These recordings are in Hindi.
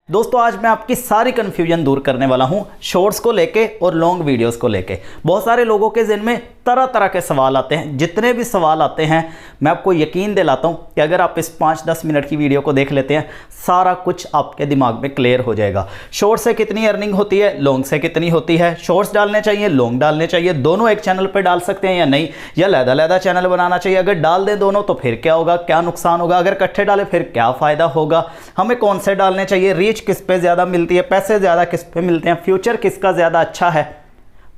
दोस्तों आज मैं आपकी सारी कन्फ्यूजन दूर करने वाला हूं शॉर्ट्स को लेके और लॉन्ग वीडियोस को लेके। बहुत सारे लोगों के ज़हन में तरह तरह के सवाल आते हैं। जितने भी सवाल आते हैं मैं आपको यकीन दिलाता हूं कि अगर आप इस 5-10 मिनट की वीडियो को देख लेते हैं सारा कुछ आपके दिमाग में क्लियर हो जाएगा। शॉर्ट्स से कितनी अर्निंग होती है, लॉन्ग से कितनी होती है, शॉर्ट्स डालने चाहिए, लॉन्ग डालने चाहिए, दोनों एक चैनल पर डाल सकते हैं या नहीं, या लहदा चैनल बनाना चाहिए, अगर डाल दें दोनों तो फिर क्या होगा, क्या नुकसान होगा, अगर इकट्ठे डालें फिर क्या फ़ायदा होगा, हमें कौन से डालने चाहिए, रीच किस पे ज़्यादा मिलती है, पैसे ज़्यादा किस पे मिलते हैं, फ्यूचर किसका ज़्यादा अच्छा है।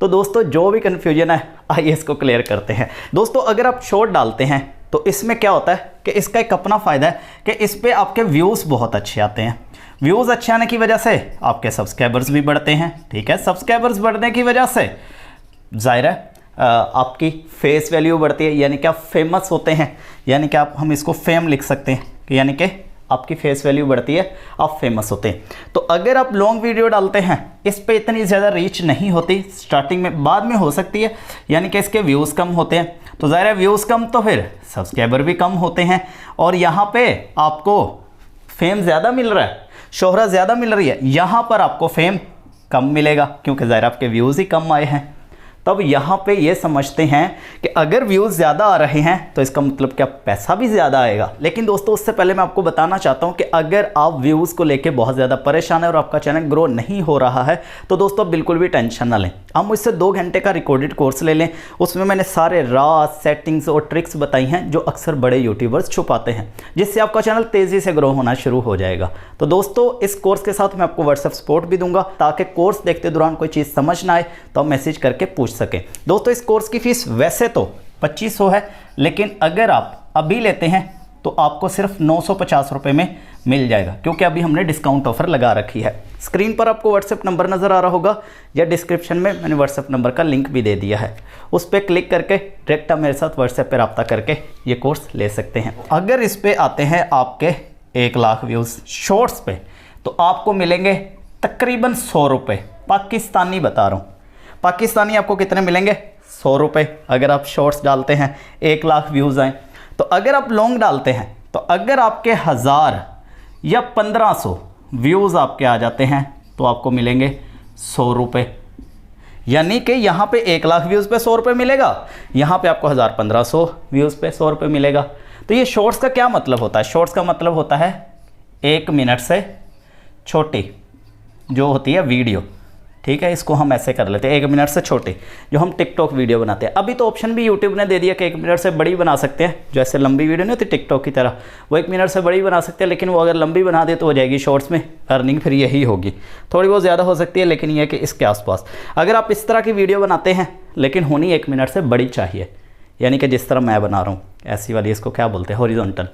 तो दोस्तों जो भी कन्फ्यूजन है आइए इसको क्लियर करते हैं। दोस्तों अगर आप शॉर्ट डालते हैं तो इसमें क्या होता है कि इसका एक अपना फ़ायदा है कि इस पर आपके व्यूज़ बहुत अच्छे आते हैं। व्यूज़ अच्छे आने की वजह से आपके सब्सक्राइबर्स भी बढ़ते हैं। ठीक है, सब्सक्राइबर्स बढ़ने की वजह से जाहिर है आपकी फेस वैल्यू बढ़ती है, यानी कि आप फेमस होते हैं, यानी कि आप हम इसको फेम लिख सकते हैं कि यानी कि आपकी फेस वैल्यू बढ़ती है, आप फेमस होते हैं। तो अगर आप लॉन्ग वीडियो डालते हैं इस पे इतनी ज़्यादा रीच नहीं होती स्टार्टिंग में, बाद में हो सकती है, यानी कि इसके व्यूज़ कम होते हैं। तो ज़ाहिर है व्यूज़ कम तो फिर सब्सक्राइबर भी कम होते हैं और यहाँ पे आपको फेम ज़्यादा मिल रहा है, शोहरत ज़्यादा मिल रही है, यहाँ पर आपको फेम कम मिलेगा क्योंकि ज़ाहिर आपके व्यूज़ ही कम आए हैं। तब यहाँ पे ये समझते हैं कि अगर व्यूज़ ज़्यादा आ रहे हैं तो इसका मतलब क्या पैसा भी ज़्यादा आएगा। लेकिन दोस्तों उससे पहले मैं आपको बताना चाहता हूँ कि अगर आप व्यूज़ को लेके बहुत ज़्यादा परेशान है और आपका चैनल ग्रो नहीं हो रहा है तो दोस्तों बिल्कुल भी टेंशन ना लें। आप मुझसे 2 घंटे का रिकॉर्डेड कोर्स ले लें, उसमें मैंने सारे राज सेटिंग्स और ट्रिक्स बताई हैं जो अक्सर बड़े यूट्यूबर्स छुपाते हैं, जिससे आपका चैनल तेज़ी से ग्रो होना शुरू हो जाएगा। तो दोस्तों इस कोर्स के साथ मैं आपको व्हाट्सएप सपोर्ट भी दूंगा ताकि कोर्स देखते दौरान कोई चीज़ समझ ना आए तो आप मैसेज करके पूछ सके। दोस्तों इस कोर्स की फीस वैसे तो 2500 है, लेकिन अगर आप अभी लेते हैं तो आपको सिर्फ 950 रुपये में मिल जाएगा क्योंकि अभी हमने डिस्काउंट ऑफर लगा रखी है। स्क्रीन पर आपको व्हाट्सएप नंबर नज़र आ रहा होगा या डिस्क्रिप्शन में मैंने व्हाट्सएप नंबर का लिंक भी दे दिया है, उस पर क्लिक करके डायरेक्ट आप मेरे साथ व्हाट्सएप पर रब्ता करके ये कोर्स ले सकते हैं। अगर इस पर आते हैं आपके 1 लाख व्यूज़ शॉर्ट्स पे तो आपको मिलेंगे तकरीबन 100 रुपये, पाकिस्तानी बता रहा हूँ। पाकिस्तानी आपको कितने मिलेंगे? 100 रुपये अगर आप शॉर्ट्स डालते हैं 1 लाख व्यूज़ आएँ। तो अगर आप लॉन्ग डालते हैं तो अगर आपके 1000 या 1500 व्यूज़ आपके आ जाते हैं तो आपको मिलेंगे 100 रुपये, यानी कि यहाँ पे 1 लाख व्यूज़ पे 100 रुपये मिलेगा, यहाँ पे आपको 1000-1500 व्यूज़ पे 100 रुपये मिलेगा। तो ये शॉर्ट्स का क्या मतलब होता है? शॉर्ट्स का मतलब होता है 1 मिनट से छोटी जो होती है वीडियो। ठीक है, इसको हम ऐसे कर लेते हैं 1 मिनट से छोटी जो हम टिकटॉक वीडियो बनाते हैं। अभी तो ऑप्शन भी यूट्यूब ने दे दिया कि 1 मिनट से बड़ी बना सकते हैं, जैसे लंबी वीडियो नहीं होती टिकटॉक की तरह, वो 1 मिनट से बड़ी बना सकते हैं, लेकिन वो अगर लंबी बना दे तो हो जाएगी शॉर्ट्स में अर्निंग फिर यही होगी, थोड़ी बहुत ज़्यादा हो सकती है लेकिन यह कि इसके आसपास। अगर आप इस तरह की वीडियो बनाते हैं लेकिन होनी 1 मिनट से बड़ी चाहिए, यानी कि जिस तरह मैं बना रहा हूँ ऐसी वाली, इसको क्या बोलते हैं, हॉरिजॉन्टल,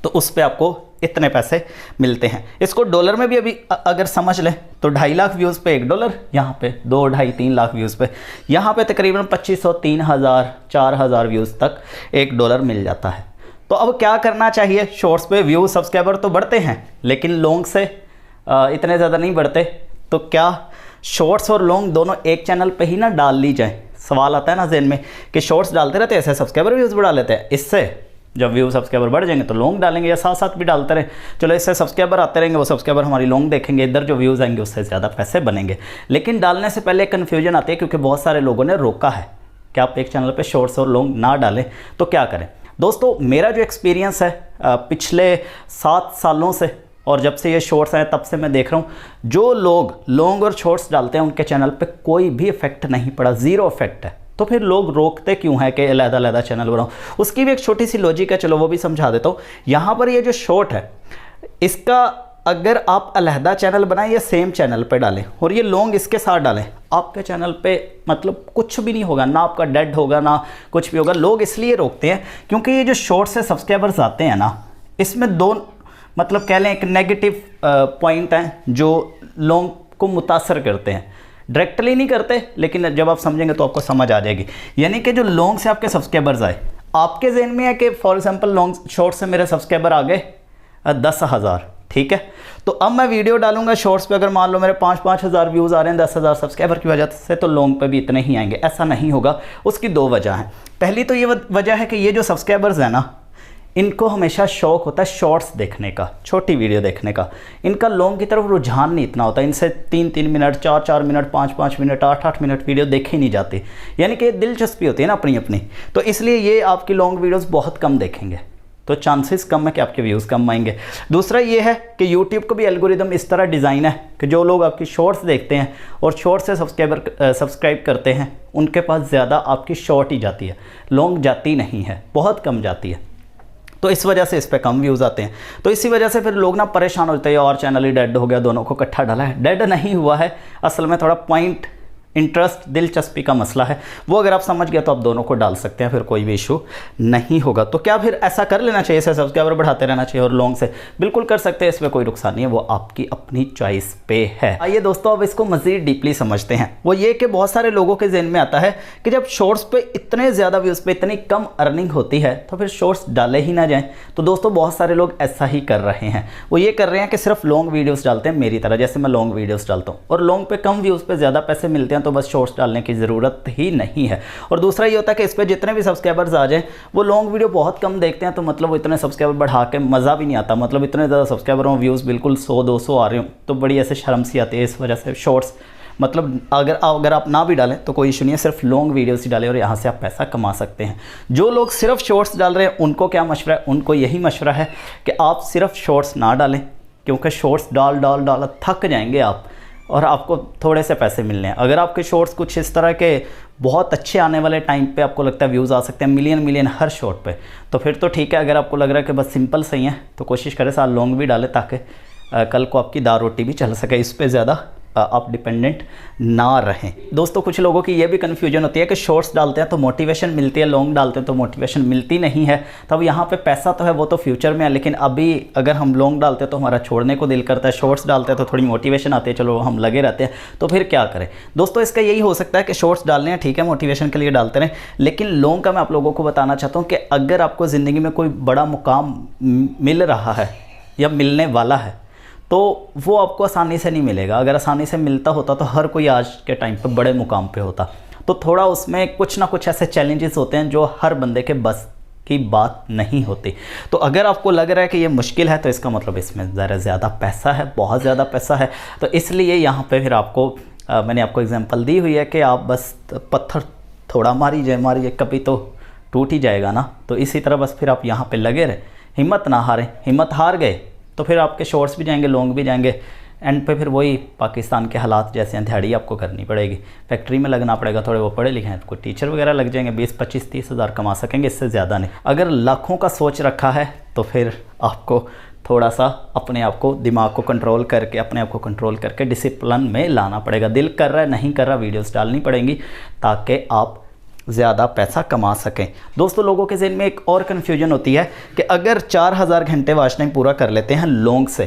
तो उस पे आपको इतने पैसे मिलते हैं। इसको डॉलर में भी अभी अगर समझ लें तो 2.5 लाख व्यूज़ पे $1, यहाँ पे 2, 2.5, 3 लाख व्यूज़ पे, यहाँ पे तकरीबन 2500, 3000, 4000 व्यूज़ तक $1 मिल जाता है। तो अब क्या करना चाहिए? शॉर्ट्स पे व्यूज़ सब्सक्राइबर तो बढ़ते हैं लेकिन लॉन्ग से इतने ज़्यादा नहीं बढ़ते, तो क्या शॉर्ट्स और लॉन्ग दोनों एक चैनल पर ही ना डाल ली जाए? सवाल आता है ना ज़हन में कि शॉर्ट्स डालते रहते हैं ऐसे सब्सक्राइबर व्यूज़ बढ़ा लेते हैं, इससे जब व्यू सब्सक्राइबर बढ़ जाएंगे तो लॉन्ग डालेंगे या साथ साथ भी डालते रहे, चलो इससे सब्सक्राइबर आते रहेंगे, वो सब्सक्राइबर हमारी लॉन्ग देखेंगे, इधर जो व्यूज़ आएंगे उससे ज़्यादा पैसे बनेंगे। लेकिन डालने से पहले कन्फ्यूजन आती है क्योंकि बहुत सारे लोगों ने रोका है कि आप एक चैनल पे शॉर्ट्स और लॉन्ग ना डालें। तो क्या करें? दोस्तों मेरा जो एक्सपीरियंस है पिछले 7 सालों से, और जब से ये शॉर्ट्स आए तब से मैं देख रहा हूँ जो लोग लॉन्ग और शॉर्ट्स डालते हैं उनके चैनल पर कोई भी इफेक्ट नहीं पड़ा, ज़ीरो इफेक्ट है। तो फिर लोग रोकते क्यों हैं कि अलग-अलग चैनल बनाओ? उसकी भी एक छोटी सी लॉजिक है, चलो वो भी समझा देता हूँ। यहाँ पर ये जो शॉर्ट है इसका अगर आप अलहदा चैनल बनाएं या सेम चैनल पे डालें और ये लॉन्ग इसके साथ डालें, आपके चैनल पे मतलब कुछ भी नहीं होगा, ना आपका डेड होगा ना कुछ भी होगा। लोग इसलिए रोकते हैं क्योंकि ये जो शॉर्ट से सब्सक्राइबर्स आते हैं ना, इसमें 2 मतलब कह लें एक नेगेटिव पॉइंट हैं जो लॉन्ग को मुतासर करते हैं। डायरेक्टली नहीं करते लेकिन जब आप समझेंगे तो आपको समझ आ जाएगी। यानी कि जो लॉन्ग से आपके सब्सक्राइबर्स आए, आपके जहन में है कि फॉर एग्जांपल लॉन्ग शॉर्ट से मेरे सब्सक्राइबर आ गए 10,000, ठीक है, तो अब मैं वीडियो डालूंगा शॉर्ट्स पे, अगर मान लो मेरे 5-5 हज़ार व्यूज़ आ रहे हैं 10,000 सब्सक्राइबर की वजह से, तो लॉन्ग पे भी इतने ही आएंगे, ऐसा नहीं होगा। उसकी 2 वजह हैं। पहली तो ये वजह है कि ये जो सब्सक्राइबर्स हैं ना, इनको हमेशा शौक होता है शॉर्ट्स देखने का, छोटी वीडियो देखने का। इनका लॉन्ग की तरफ रुझान नहीं इतना होता, इनसे 3-3 minute, 4-4 minute, 5-5 minute, 8-8 minute video देखी नहीं जाती, यानी कि दिलचस्पी होती है ना अपनी अपनी। तो इसलिए ये आपकी लॉन्ग वीडियोस बहुत कम देखेंगे, तो चांसेस कम है कि आपके व्यूज़ कम आएंगे। दूसरा ये है कि यूट्यूब को भी एल्गोरिदम इस तरह डिज़ाइन है कि जो लोग आपकी शॉर्ट्स देखते हैं और शॉर्ट से सब्सक्राइब करते हैं, उनके पास ज़्यादा आपकी शॉर्ट ही जाती है, लॉन्ग जाती नहीं है, बहुत कम जाती है। तो इस वजह से इस पे कम व्यूज़ आते हैं। तो इसी वजह से फिर लोग ना परेशान होते हैं, और चैनल ही डेड हो गया, दोनों को इकट्ठा डाला है। डेड नहीं हुआ है, असल में थोड़ा पॉइंट, इंटरेस्ट, दिलचस्पी का मसला है, वो अगर आप समझ गए तो आप दोनों को डाल सकते हैं, फिर कोई भी इशू नहीं होगा। तो क्या फिर ऐसा कर लेना चाहिए, इसे सब्सक्राइबर बढ़ाते रहना चाहिए और लॉन्ग से? बिल्कुल कर सकते हैं, इसमें कोई नुकसान नहीं है, वो आपकी अपनी चॉइस पे है। आइए दोस्तों अब इसको मज़ीद डीपली समझते हैं। वो ये कि बहुत सारे लोगों के जहन में आता है कि जब शॉर्ट्स पे इतने ज़्यादा व्यूज़ पे इतनी कम अर्निंग होती है तो फिर शॉर्ट्स डाले ही ना जाएँ। तो दोस्तों बहुत सारे लोग ऐसा ही कर रहे हैं, वो ये कर रहे हैं कि सिर्फ लॉन्ग वीडियोज़ डालते हैं, मेरी तरह, जैसे मैं लॉन्ग वीडियोज़ डालता हूँ और लॉन्ग पे कम व्यूज़ पे ज़्यादा पैसे मिलते हैं, तो बस शॉर्ट्स डालने की ज़रूरत ही नहीं है। और दूसरा ये होता है कि इस पर जितने भी सब्सक्राइबर्स आ जाएं, वो लॉन्ग वीडियो बहुत कम देखते हैं, तो मतलब वो इतने सब्सक्राइबर बढ़ा के मज़ा भी नहीं आता। मतलब इतने ज़्यादा सब्सक्राइबरों व्यूज़ बिल्कुल 100-200 आ रहे हो तो बड़ी ऐसे शर्म सी आती है। इस वजह से शॉर्ट्स मतलब अगर आप ना भी डालें तो कोई इशू नहीं है, सिर्फ लॉन्ग वीडियोस ही डालें और यहाँ से आप पैसा कमा सकते हैं। जो लोग सिर्फ शॉर्ट्स डाल रहे हैं उनको क्या मशवरा है? उनको यही मशवरा है कि आप सिर्फ शॉर्ट्स ना डालें, क्योंकि शॉर्ट्स डाल थक जाएंगे आप और आपको थोड़े से पैसे मिलने हैं। अगर आपके शॉर्ट्स कुछ इस तरह के बहुत अच्छे आने वाले टाइम पे आपको लगता है व्यूज़ आ सकते हैं मिलियन हर शॉर्ट पे, तो फिर तो ठीक है। अगर आपको लग रहा है कि बस सिंपल सही है तो कोशिश करें साथ लॉन्ग भी डालें, ताकि कल को आपकी दाल रोटी भी चल सके, इस पे ज़्यादा आप डिपेंडेंट ना रहें। दोस्तों कुछ लोगों की ये भी कन्फ्यूजन होती है कि शॉर्ट्स डालते हैं तो मोटिवेशन मिलती है, लॉन्ग डालते हैं तो मोटिवेशन मिलती नहीं है। तब यहाँ पे पैसा तो है, वो तो फ्यूचर में है, लेकिन अभी अगर हम लॉन्ग डालते हैं तो हमारा छोड़ने को दिल करता है, शॉर्ट्स डालते हैं तो थोड़ी मोटिवेशन आती है, चलो हम लगे रहते हैं, तो फिर क्या करें? दोस्तों इसका यही हो सकता है कि शॉर्ट्स डालने हैं, ठीक है, मोटिवेशन के लिए डालते रहें, लेकिन लॉन्ग का मैं आप लोगों को बताना चाहता हूँ कि अगर आपको ज़िंदगी में कोई बड़ा मुकाम मिल रहा है या मिलने वाला है तो वो आपको आसानी से नहीं मिलेगा। अगर आसानी से मिलता होता तो हर कोई आज के टाइम पे बड़े मुकाम पे होता। तो थोड़ा उसमें कुछ ना कुछ ऐसे चैलेंजेस होते हैं जो हर बंदे के बस की बात नहीं होती। तो अगर आपको लग रहा है कि ये मुश्किल है तो इसका मतलब इसमें ज़रा ज़्यादा पैसा है, बहुत ज़्यादा पैसा है। तो इसलिए यहाँ पे फिर आपको मैंने आपको एग्जांपल दी हुई है कि आप बस पत्थर थोड़ा मारिए, कभी तो टूट ही जाएगा ना। तो इसी तरह बस फिर आप यहाँ पर लगे रहे, हिम्मत ना हारें। हिम्मत हार गए तो फिर आपके शॉर्ट्स भी जाएंगे, लॉन्ग भी जाएंगे, एंड पे फिर वही पाकिस्तान के हालात जैसे हैं, दिहाड़ी आपको करनी पड़ेगी, फैक्ट्री में लगना पड़ेगा। थोड़े वो पढ़े लिखे हैं, कोई टीचर वगैरह लग जाएंगे, 20-25-30 हज़ार कमा सकेंगे, इससे ज़्यादा नहीं। अगर लाखों का सोच रखा है तो फिर आपको थोड़ा सा अपने आप को, दिमाग को कंट्रोल करके, अपने आप को कंट्रोल करके डिसिप्लिन में लाना पड़ेगा। दिल कर रहा है, नहीं कर रहा, वीडियोज़ डालनी पड़ेंगी ताकि आप ज़्यादा पैसा कमा सकें। दोस्तों लोगों के ज़हन में एक और कन्फ्यूजन होती है कि अगर 4000 घंटे वॉच टाइम पूरा कर लेते हैं लॉन्ग से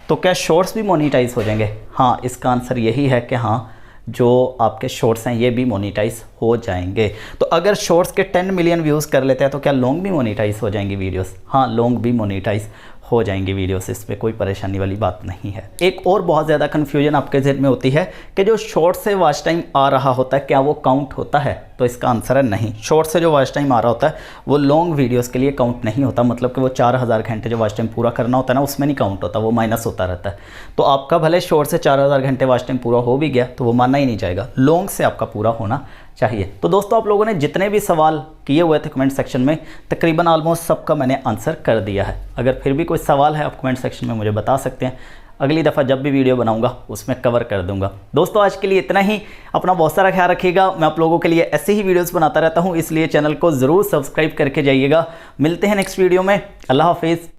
तो क्या शॉर्ट्स भी मोनेटाइज हो जाएंगे? हाँ, इसका आंसर यही है कि हाँ, जो आपके शॉर्ट्स हैं ये भी मोनेटाइज हो जाएंगे। तो अगर शॉर्ट्स के 10 मिलियन व्यूज़ कर लेते हैं तो क्या लॉन्ग भी मोनेटाइज हो जाएंगी वीडियोस? हाँ, लॉन्ग भी मोनेटाइज हो जाएंगी वीडियोस, इसमें कोई परेशानी वाली बात नहीं है। एक और बहुत ज़्यादा कन्फ्यूजन आपके जहन में होती है कि जो शॉर्ट से वॉच टाइम आ रहा होता है क्या वो काउंट होता है? तो इसका आंसर है नहीं। शॉर्ट से जो वॉच टाइम आ रहा होता है वो लॉन्ग वीडियोस के लिए काउंट नहीं होता। मतलब कि वो 4000 घंटे जो वॉच टाइम पूरा करना होता है ना, उसमें नहीं काउंट होता, वो माइनस होता रहता है। तो आपका भले शॉर्ट से 4000 घंटे वॉच टाइम पूरा हो भी गया तो वो मानना ही नहीं जाएगा, लॉन्ग से आपका पूरा होना चाहिए। तो दोस्तों आप लोगों ने जितने भी सवाल किए हुए थे कमेंट सेक्शन में, तकरीबन ऑलमोस्ट सबका मैंने आंसर कर दिया है। अगर फिर भी कोई सवाल है आप कमेंट सेक्शन में मुझे बता सकते हैं, अगली दफ़ा जब भी वीडियो बनाऊंगा उसमें कवर कर दूंगा। दोस्तों आज के लिए इतना ही, अपना बहुत सारा ख्याल रखिएगा। मैं आप लोगों के लिए ऐसे ही वीडियोस बनाता रहता हूं, इसलिए चैनल को ज़रूर सब्सक्राइब करके जाइएगा। मिलते हैं नेक्स्ट वीडियो में, अल्लाह हाफिज़।